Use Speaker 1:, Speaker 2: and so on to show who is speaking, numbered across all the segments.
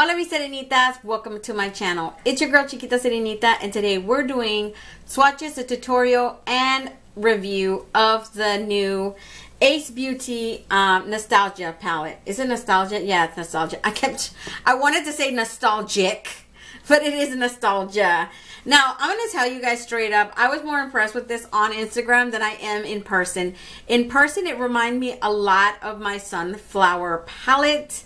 Speaker 1: Hola mis serenitas, welcome to my channel. It's your girl Chiquita Serenita, and today we're doing swatches, a tutorial and review of the new Ace Beaute Nostalgia Palette. Is it nostalgia? Yeah, it's nostalgia. I wanted to say nostalgic, but it is nostalgia. Now, I'm going to tell you guys straight up, I was more impressed with this on Instagram than I am in person. In person, it reminded me a lot of my Sunflower palette.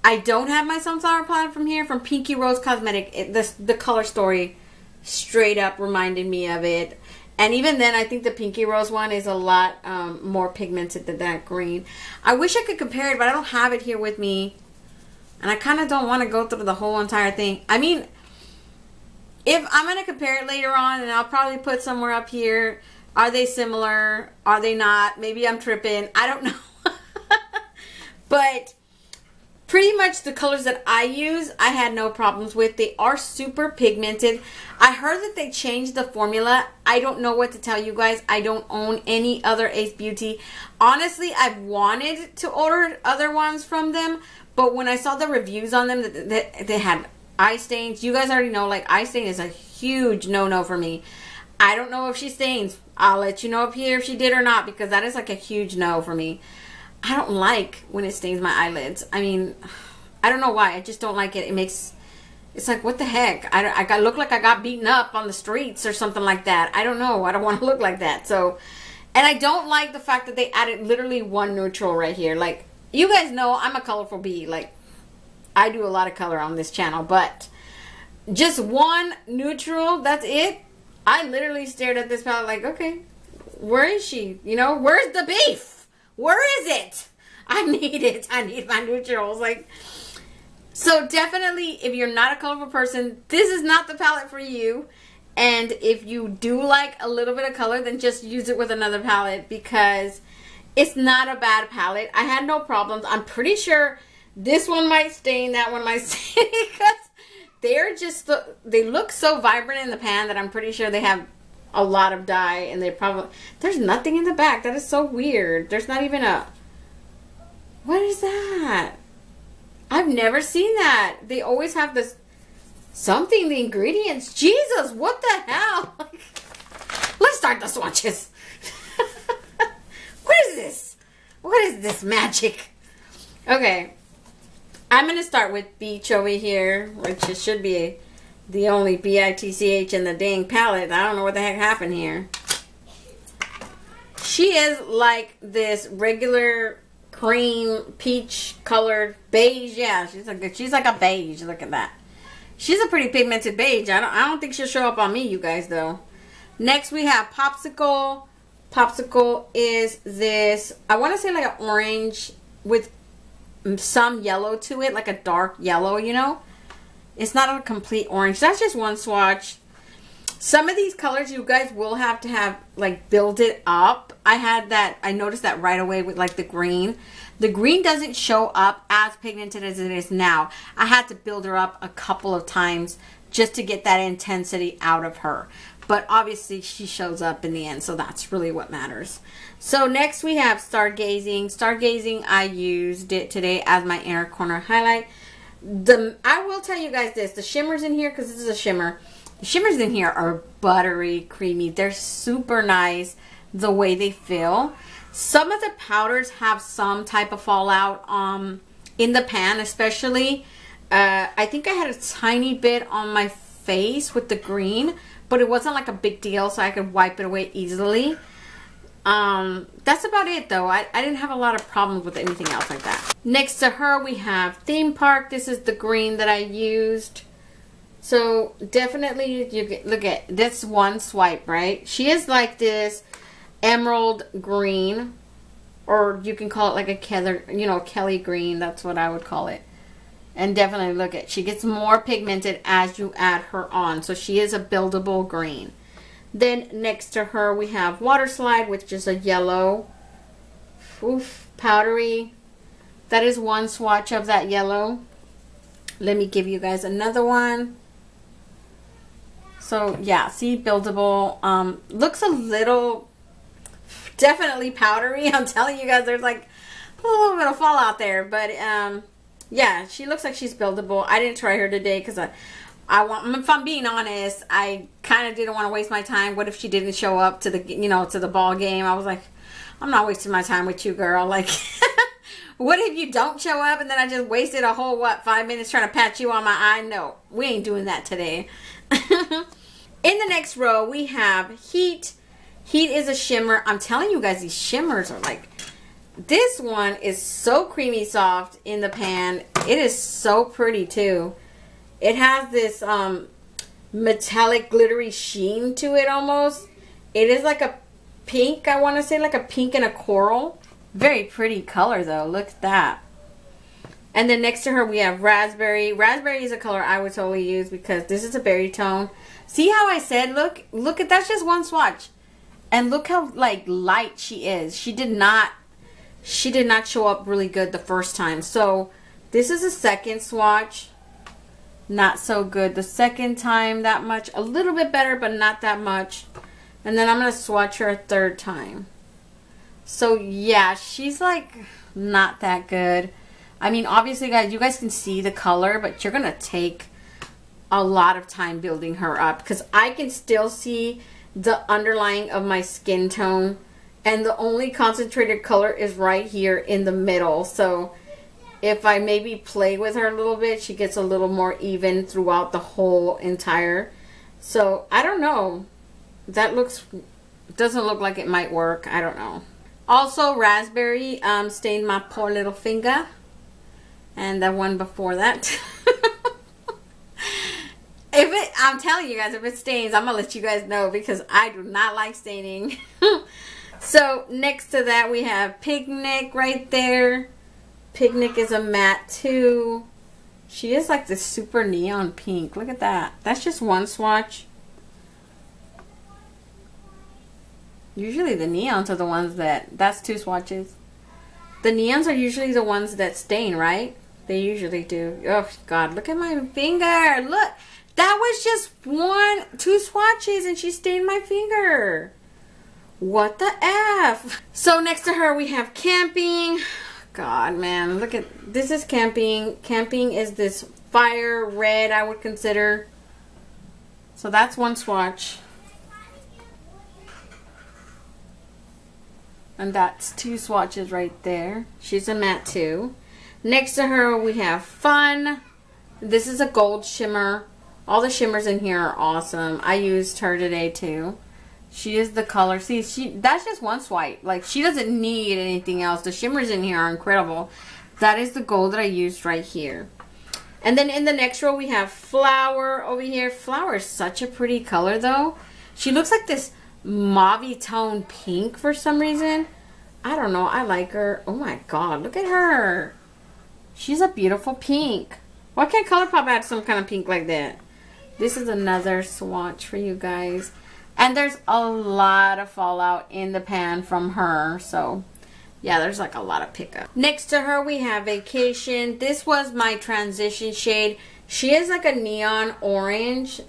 Speaker 1: I don't have my Sunflower palette from here, from Pinky Rose Cosmetic. The color story straight up reminded me of it. And even then, I think the Pinky Rose one is a lot more pigmented than that green. I wish I could compare it, but I don't have it here with me. And I kind of don't want to go through the whole entire thing. I mean, if I'm going to compare it later on, and I'll probably put somewhere up here, are they similar? Are they not? Maybe I'm tripping. I don't know. But pretty much the colors that I use, I had no problems with. They are super pigmented. I heard that they changed the formula. I don't know what to tell you guys. I don't own any other Ace Beaute. Honestly, I've wanted to order other ones from them, but when I saw the reviews on them, that they had eye stains. You guys already know, like, eye stain is a huge no-no for me. I don't know if she stains. I'll let you know up here if she did or not, because that is like a huge no for me. I don't like when it stains my eyelids. I mean, I don't know why. I just don't like it. It's like, what the heck? I look like I got beaten up on the streets or something like that. I don't know. I don't want to look like that. So, and I don't like the fact that they added literally one neutral right here. Like, you guys know I'm a colorful bee. Like, I do a lot of color on this channel, but just one neutral, that's it. I literally stared at this palette like, okay, where is she? You know, where's the beef? Where is it? I need it. I need my neutrals. Like, so definitely, if you're not a colorful person, this is not the palette for you. And if you do like a little bit of color, then just use it with another palette, because it's not a bad palette. I had no problems. I'm pretty sure this one might stain, that one might stain, because they're just, they look so vibrant in the pan that I'm pretty sure they have a lot of dye, and they probably, there's nothing in the back. That is so weird. There's not even a, what is that? I've never seen that. They always have this something, the ingredients. Jesus, what the hell? Let's start the swatches. What is this? What is this magic? Okay, I'm gonna start with Beach over here, which it should be the only B-I-T-C-H in the dang palette. I don't know what the heck happened here. She is like this regular cream peach colored beige. Yeah, she's like a beige. Look at that. She's a pretty pigmented beige. I don't think she'll show up on me, you guys, though. Next we have Popsicle. Popsicle is this, I want to say like an orange with some yellow to it, like a dark yellow, you know. It's not a complete orange. That's just one swatch. Some of these colors you guys will have to have, like, build it up. I noticed that right away with, like, the green. The green doesn't show up as pigmented as it is now. I had to build her up a couple of times just to get that intensity out of her. But obviously she shows up in the end, so that's really what matters. So next we have Stargazing. Stargazing, I used it today as my inner corner highlight. I will tell you guys this, the shimmers in here, because this is a shimmer, the shimmers in here are buttery, creamy. They're super nice the way they feel. Some of the powders have some type of fallout in the pan, especially. I think I had a tiny bit on my face with the green, but it wasn't like a big deal, so I could wipe it away easily. That's about it, though. I didn't have a lot of problems with anything else like that. Next to her, we have Theme Park. This is the green that I used. So definitely, you get, look at this one swipe, right? She is like this emerald green, or you can call it like a Kelly green. That's what I would call it. And definitely look at, she gets more pigmented as you add her on. So she is a buildable green. Then next to her we have Water Slide, which is a yellow. Oof, powdery. That is one swatch of that yellow. Let me give you guys another one. So yeah, see, buildable. Looks a little, definitely powdery. I'm telling you guys, there's like a little bit of fallout there, but yeah, she looks like she's buildable. I didn't try her today because I want, if I'm being honest, I kind of didn't want to waste my time. What if she didn't show up to the, you know, to the ball game? I was like, I'm not wasting my time with you, girl. Like, what if you don't show up and then I just wasted a whole, what, 5 minutes trying to pat you on my eye? No, we ain't doing that today. In the next row, we have Heat. Heat is a shimmer. I'm telling you guys, these shimmers are like, this one is so creamy soft in the pan. It is so pretty too. It has this metallic glittery sheen to it almost. It is like a pink, I want to say, like a pink and a coral. Very pretty color though. Look at that. And then next to her we have Raspberry. Raspberry is a color I would totally use because this is a berry tone. See how I said, look at, that's just one swatch. And look how like light she is. She did not show up really good the first time. So this is a second swatch. Not so good the second time that much. A little bit better, but not that much. And then I'm going to swatch her a third time. So yeah, she's like not that good. I mean, obviously guys, you guys can see the color, but you're going to take a lot of time building her up because I can still see the underlying of my skin tone, and the only concentrated color is right here in the middle. So if I maybe play with her a little bit, she gets a little more even throughout the whole entire. So I don't know, that doesn't look like it might work. I don't know. Also, Raspberry stained my poor little finger, and the one before that. I'm telling you guys, if it stains, I'm gonna let you guys know because I do not like staining. So next to that we have Picnic right there. Picnic is a matte too. She is like this super neon pink. Look at that. That's just one swatch. Usually the neons are the ones that's two swatches. The neons are usually the ones that stain, right? They usually do. Oh God, look at my finger. Look. That was just two swatches and she stained my finger. What the F? So next to her we have Camping. God, man, look at, this is Camping. Camping is this fire red, I would consider. So that's one swatch. And that's two swatches right there. She's a matte too. Next to her we have Fun. This is a gold shimmer. All the shimmers in here are awesome. I used her today too. She is the color. See, that's just one swipe. Like, she doesn't need anything else. The shimmers in here are incredible. That is the gold that I used right here. And then in the next row we have Flower over here. Flower is such a pretty color though. She looks like this mauve tone pink for some reason. I don't know. I like her. Oh my God, look at her. She's a beautiful pink. Why can't ColourPop add some kind of pink like that? This is another swatch for you guys. And there's a lot of fallout in the pan from her. So, yeah, there's like a lot of pickup. Next to her, we have Vacation. This was my transition shade. She is like a neon orange.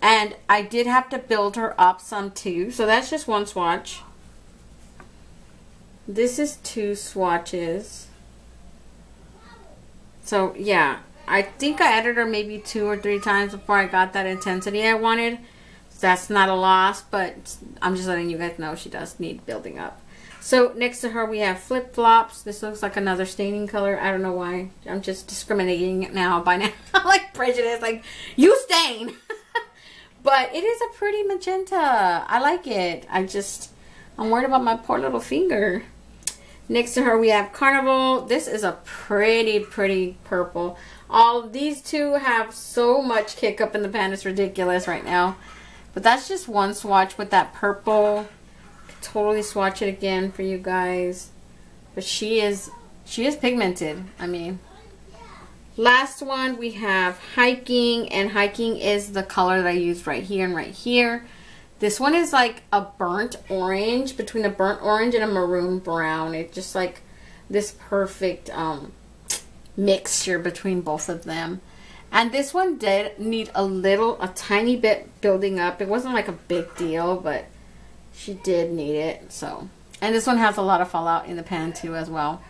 Speaker 1: And I did have to build her up some too. So that's just one swatch. This is two swatches. So, yeah. I think I added her maybe 2 or 3 times before I got that intensity I wanted. That's not a loss, but I'm just letting you guys know she does need building up. So next to her we have Flip Flops. This looks like another staining color. I don't know why. I'm just discriminating now by now. I'm like prejudice, like, you stain. But it is a pretty magenta. I like it. I'm worried about my poor little finger. Next to her we have Carnival. This is a pretty purple. All these two have so much kick up in the pan. It's ridiculous right now. But that's just one swatch with that purple. Totally swatch it again for you guys. But she is pigmented. I mean, last one we have Hiking, and Hiking is the color that I used right here and right here. This one is like a burnt orange, between a burnt orange and a maroon brown. It's just like this perfect mixture between both of them. And this one did need a tiny bit building up. It wasn't like a big deal, but she did need it. So, and this one has a lot of fallout in the pan too as well.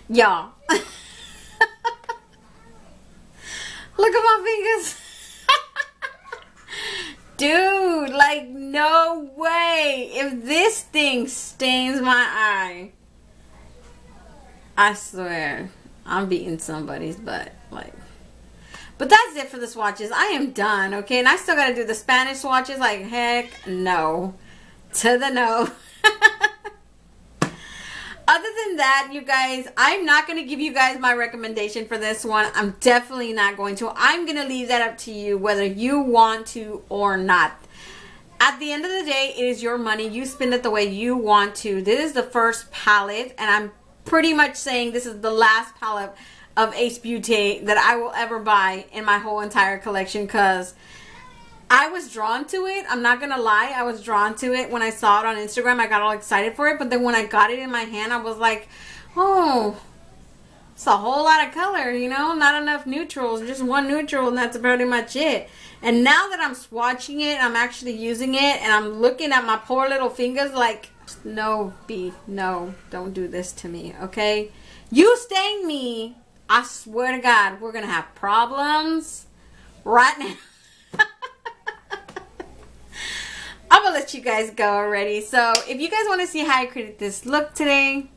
Speaker 1: Y'all. Look at my fingers. Dude, like, no way. If this thing stains my eye, I swear, I'm beating somebody's butt. Like, but that's it for the swatches. I am done, okay? And I still got to do the Spanish swatches. Like, heck no. To the no. Other than that, you guys, I'm not going to give you guys my recommendation for this one. I'm definitely not going to. I'm going to leave that up to you, whether you want to or not. At the end of the day, it is your money. You spend it the way you want to. This is the first palette, and I'm pretty much saying this is the last palette of Ace Beaute that I will ever buy in my whole entire collection, because I was drawn to it. I'm not going to lie. I was drawn to it when I saw it on Instagram. I got all excited for it. But then when I got it in my hand, I was like, oh, it's a whole lot of color, you know? Not enough neutrals. Just one neutral, and that's pretty much it. And now that I'm swatching it, I'm actually using it, and I'm looking at my poor little fingers like, no, B, no, don't do this to me, okay? You stain me. I swear to God, we're going to have problems right now. I'm gonna let you guys go already. So if you guys want to see how I created this look today,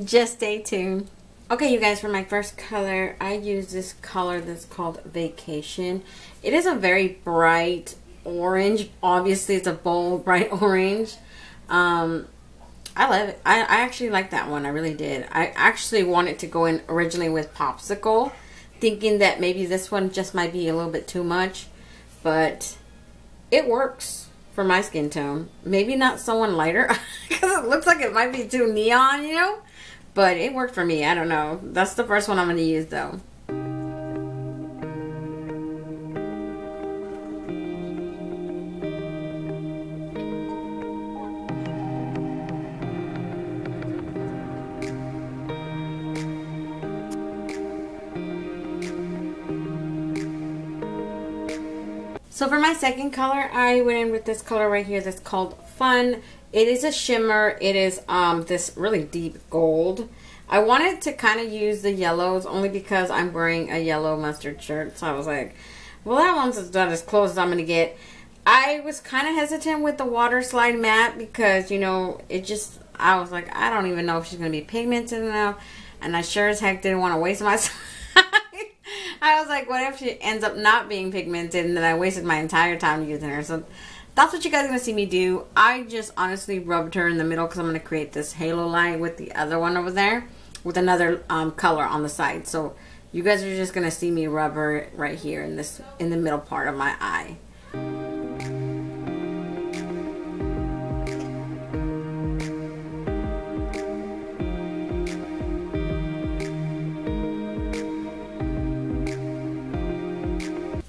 Speaker 1: just stay tuned. Okay, you guys, for my first color, I use this color that's called Vacation. It is a very bright orange. Obviously, it's a bold, bright orange. I love it. I actually like that one. I really did. I actually wanted to go in originally with Popsicle, thinking that maybe this one just might be a little bit too much, but it works for my skin tone. Maybe not someone lighter, because it looks like it might be too neon, you know? But it worked for me. I don't know. That's the first one I'm going to use, though. So for my second color, I went in with this color right here that's called Fun. It is a shimmer. It is this really deep gold. I wanted to kind of use the yellows only because I'm wearing a yellow mustard shirt. So I was like, well, that one's about as close as I'm going to get. I was kind of hesitant with the Water Slide Matte because, you know, it just, I was like, I don't even know if she's going to be pigmented enough. And I sure as heck didn't want to waste my time. I was like, what if she ends up not being pigmented and then I wasted my entire time using her? So that's what you guys are going to see me do. I just honestly rubbed her in the middle because I'm going to create this halo light with the other one over there with another color on the side. So you guys are just going to see me rub her right here in the middle part of my eye.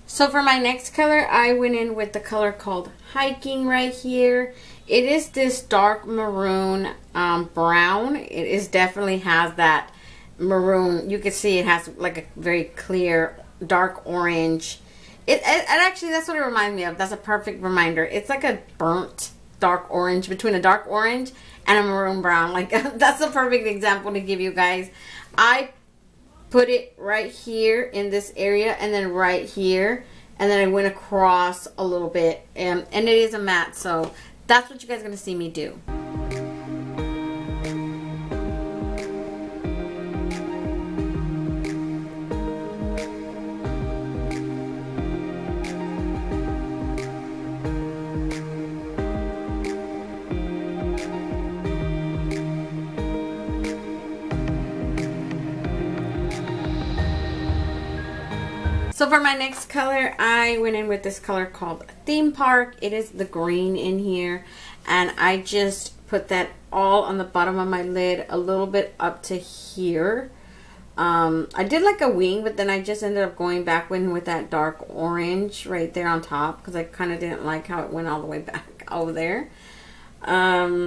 Speaker 1: So for my next color, I went in with the color called Hiking right here. It is this dark maroon brown. It is definitely has that maroon. You can see it has like a very clear dark orange. It actually, that's what it reminds me of. That's a perfect reminder. It's like a burnt dark orange, between a dark orange and a maroon brown. Like, that's a perfect example to give you guys. I put it right here in this area and then right here, and then I went across a little bit, and it is a matte, so that's what you guys are going to see me do. So for my next color, I went in with this color called Theme Park. It is the green in here, and I just put that all on the bottom of my lid, a little bit up to here. I did like a wing, but then I just ended up going back in with that dark orange right there on top because I kind of didn't like how it went all the way back over there. I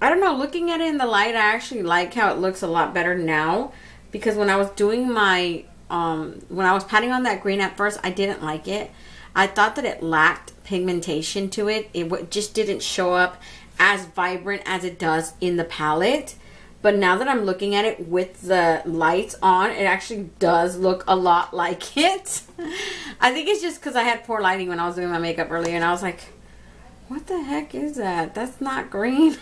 Speaker 1: don't know, looking at it in the light, I actually like how it looks a lot better now, because when I was doing my when I was patting on that green at first, I didn't like it. I thought that it lacked pigmentation to it. It just didn't show up as vibrant as it does in the palette. But now that I'm looking at it with the lights on, it actually does look a lot like it. I think it's just because I had poor lighting when I was doing my makeup earlier, and I was like, what the heck is that? That's not green.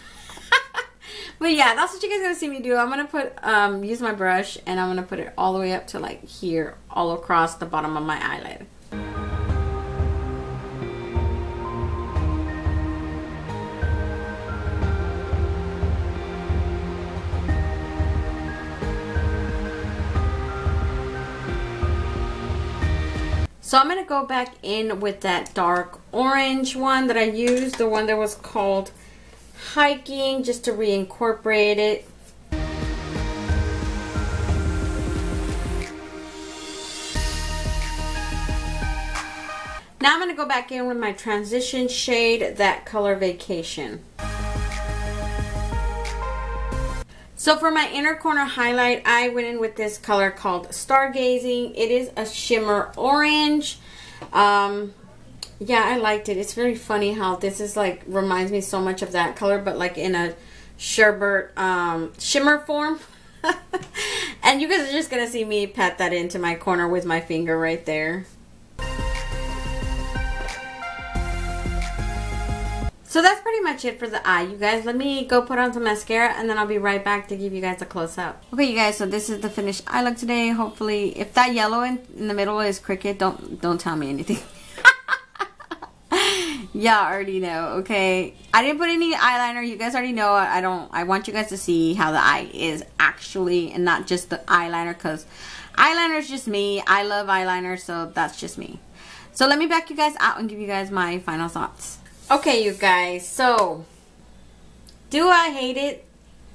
Speaker 1: But yeah, that's what you guys are going to see me do. I'm going to put, use my brush, and I'm going to put it all the way up to like here, all across the bottom of my eyelid. So I'm going to go back in with that dark orange one that I used, the one that was called Hiking, just to reincorporate it. Now I'm going to go back in with my transition shade, that color Vacation. So for my inner corner highlight, I went in with this color called Stargazing. It is a shimmer orange. Yeah, I liked it. It's very funny how this is like, reminds me so much of that color, but like in a sherbet shimmer form. And you guys are just going to see me pat that into my corner with my finger right there. So that's pretty much it for the eye, you guys. Let me go put on some mascara, and then I'll be right back to give you guys a close-up. Okay, you guys, so this is the finished eye look today. Hopefully, if that yellow in the middle is crooked, don't tell me anything. Y'all already know, okay? I didn't put any eyeliner. You guys already know. I want you guys to see how the eye is actually, and not just the eyeliner, because eyeliner is just me. I love eyeliner, so that's just me. So let me back you guys out and give you guys my final thoughts. Okay, you guys, so do I hate it?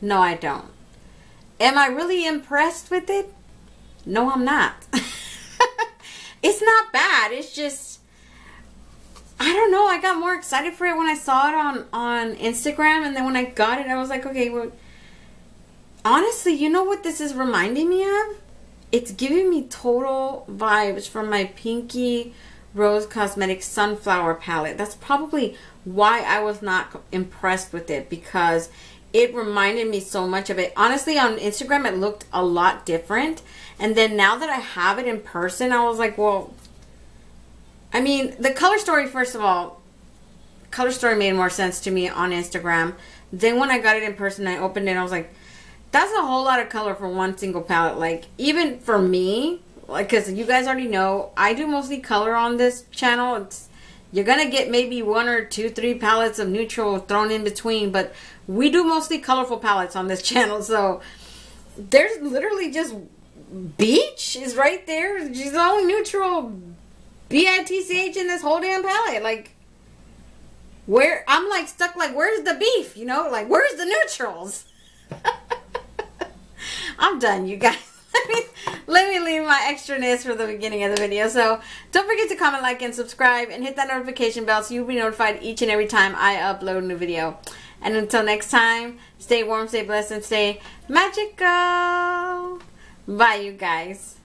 Speaker 1: No, I don't. Am I really impressed with it? No, I'm not. It's not bad. It's just, I don't know. I got more excited for it when I saw it on Instagram, and then when I got it, I was like, okay, well, honestly, you know what this is reminding me of? It's giving me total vibes from my Pinky Rose Cosmetics Sunflower palette. That's probably why I was not impressed with it, because it reminded me so much of it. Honestly, on Instagram it looked a lot different, and then now that I have it in person, I was like, well, I mean, the color story, first of all, color story made more sense to me on Instagram. Then when I got it in person, I opened it and I was like, that's a whole lot of color for one single palette. Like, even for me, like, because you guys already know, I do mostly color on this channel. You're going to get maybe 1 or 2, 3 palettes of neutral thrown in between, but we do mostly colorful palettes on this channel. So there's literally just Beach is right there. She's the only neutral BITCH in this whole damn palette. Like, where, I'm like stuck, like, where's the beef, you know? Like, where's the neutrals? I'm done, you guys. Let me leave my extraness for the beginning of the video. So don't forget to comment, like, and subscribe, and hit that notification bell so you'll be notified each and every time I upload a new video. And until next time, stay warm, stay blessed, and stay magical. Bye, you guys.